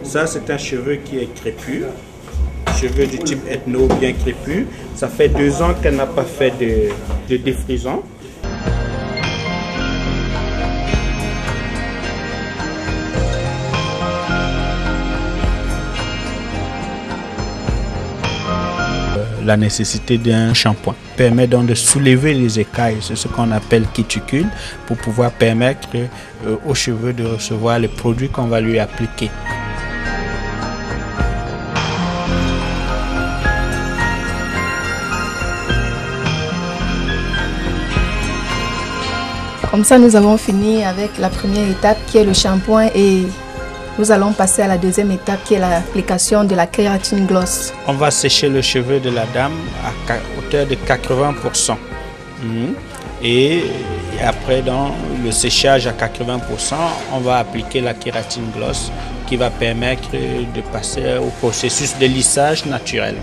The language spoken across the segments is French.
Ça, c'est un cheveu qui est crépus. Cheveux du type ethno bien crépus. Ça fait 2 ans qu'elle n'a pas fait de défrisant. La nécessité d'un shampoing permet donc de soulever les écailles, c'est ce qu'on appelle cuticule, pour pouvoir permettre aux cheveux de recevoir les produits qu'on va lui appliquer. Comme ça, nous avons fini avec la première étape qui est le shampoing et nous allons passer à la deuxième étape qui est l'application de la kératine gloss. On va sécher le cheveu de la dame à hauteur de 80%. Et après, dans le séchage à 80%, on va appliquer la kératine gloss qui va permettre de passer au processus de lissage naturel.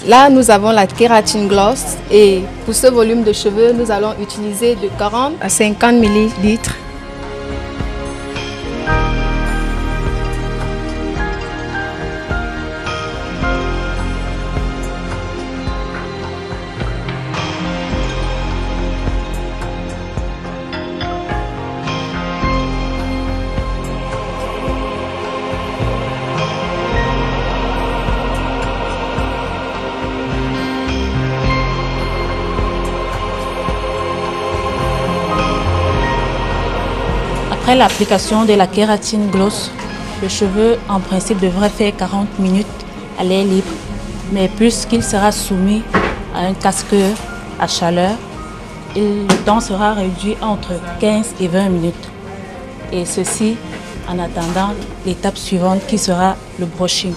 Là, nous avons la kératine gloss et pour ce volume de cheveux, nous allons utiliser de 40 à 50 ml. Après l'application de la kératine gloss, le cheveu en principe devrait faire 40 minutes à l'air libre, mais puisqu'il sera soumis à un casqueur à chaleur, le temps sera réduit entre 15 et 20 minutes. Et ceci en attendant l'étape suivante qui sera le brushing.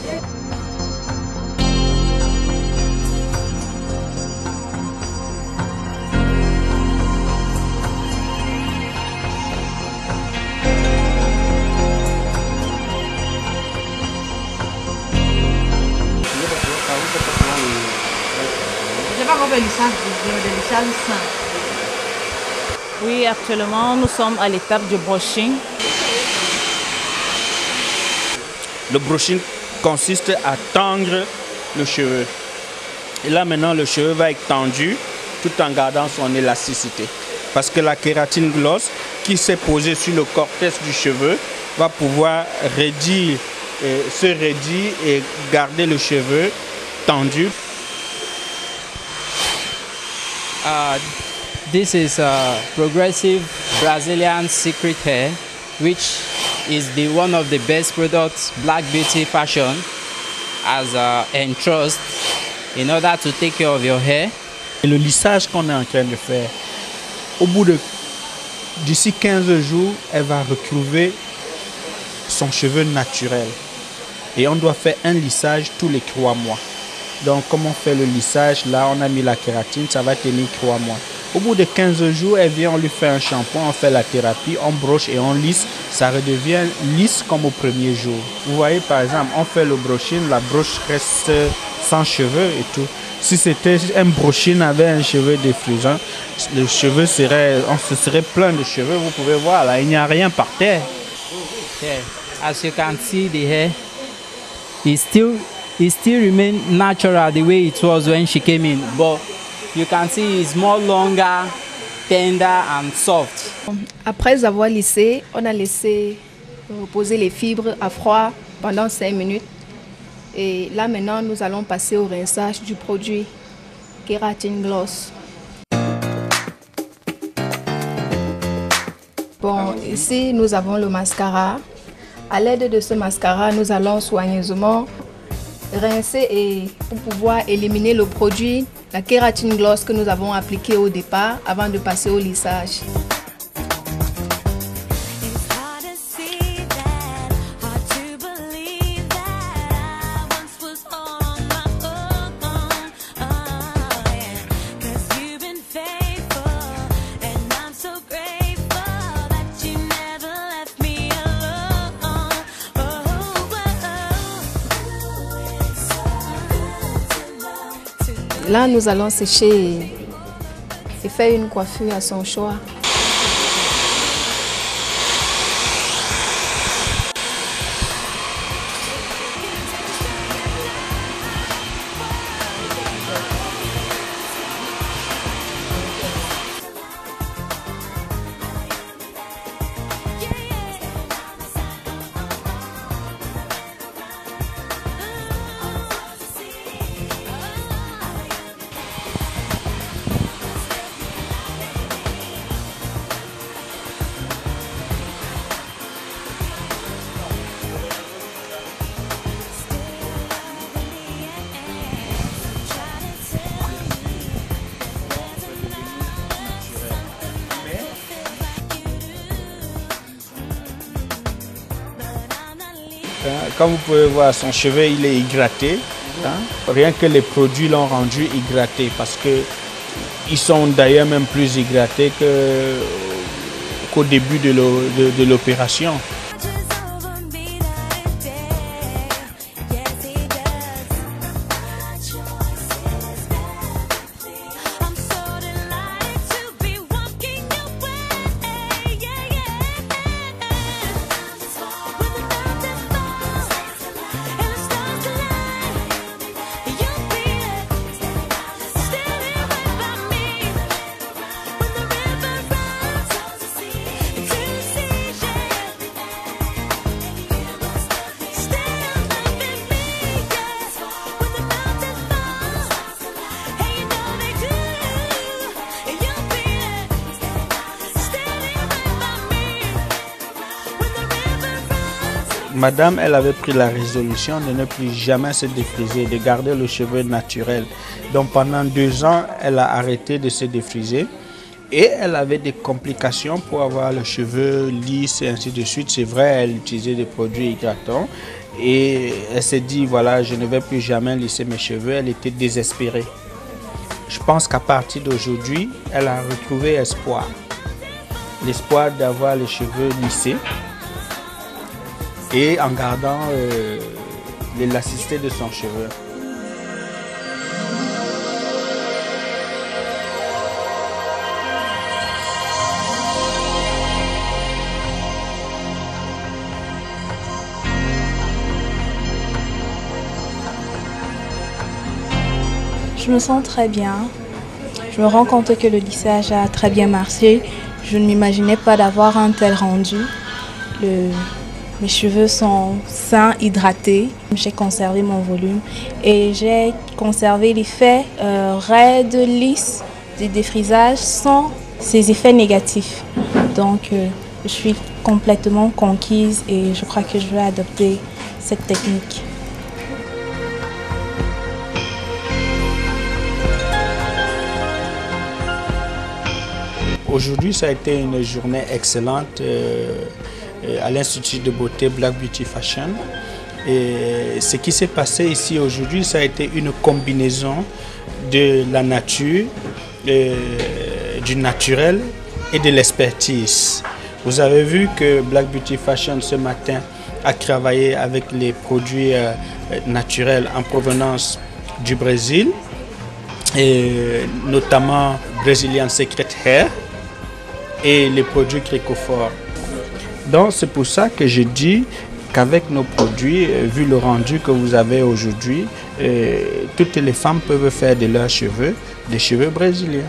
Oui, actuellement, nous sommes à l'étape du brushing. Le brushing consiste à tendre le cheveu. Et là, maintenant, le cheveu va être tendu tout en gardant son élasticité. Parce que la kératine gloss qui s'est posée sur le cortex du cheveu va pouvoir se raidir et garder le cheveu tendu. This is progressive Brazilian secret hair, which is one of the best products Black Beauty Fashion has entrusted in order to take care of your hair. Et le lissage qu'on est en train de faire, d'ici 15 jours, elle va retrouver son cheveu naturel. Et on doit faire un lissage tous les 3 mois. Donc, comme on fait le lissage, là, on a mis la kératine, ça va tenir 3 mois. Au bout de 15 jours, elle vient, on lui fait un shampoing, on fait la thérapie, on broche et on lisse. Ça redevient lisse comme au premier jour. Vous voyez, par exemple, on fait le brushing, la broche reste sans cheveux et tout. Si c'était un brushing avec un cheveu défrisant, le cheveu serait plein de cheveux. Vous pouvez voir, là, il n'y a rien par terre. Yeah. As you can see, the hair is still remain natural the way it was when she came in, but you can see it's more longer, tender and soft. Après avoir lissé, on a laissé reposer les fibres à froid pendant 5 minutes. Et là maintenant, nous allons passer au rinçage du produit kératine gloss. Bon, ici nous avons le mascara. À l'aide de ce mascara, nous allons soigneusement rincer et pour pouvoir éliminer le produit, la kératine gloss que nous avons appliqué au départ avant de passer au lissage. Là, nous allons sécher et faire une coiffure à son choix. Comme vous pouvez voir, son cheveu il est hydraté. Rien que les produits l'ont rendu hydraté parce qu'ils sont d'ailleurs même plus hydratés qu'au début de l'opération. Madame, elle avait pris la résolution de ne plus jamais se défriser, de garder le cheveu naturel. Donc pendant 2 ans, elle a arrêté de se défriser et elle avait des complications pour avoir le cheveu lisse et ainsi de suite. C'est vrai, elle utilisait des produits hydratants et elle s'est dit, voilà, je ne vais plus jamais lisser mes cheveux. Elle était désespérée. Je pense qu'à partir d'aujourd'hui, elle a retrouvé espoir. L'espoir d'avoir les cheveux lissés et en gardant l'élasticité de son cheveu. Je me sens très bien. Je me rends compte que le lissage a très bien marché. Je ne m'imaginais pas d'avoir un tel rendu. Mes cheveux sont sains, hydratés. J'ai conservé mon volume et j'ai conservé l'effet raide, lisse du défrisage sans ses effets négatifs. Donc, je suis complètement conquise et je crois que je vais adopter cette technique. Aujourd'hui, ça a été une journée excellente à l'Institut de beauté Black Beauty Fashion. Et ce qui s'est passé ici aujourd'hui, ça a été une combinaison de la nature, du naturel et de l'expertise. Vous avez vu que Black Beauty Fashion ce matin a travaillé avec les produits naturels en provenance du Brésil, et notamment Brazilian Secret Hair et les produits Cricophore. Donc c'est pour ça que je dis qu'avec nos produits, vu le rendu que vous avez aujourd'hui, toutes les femmes peuvent faire de leurs cheveux des cheveux brésiliens.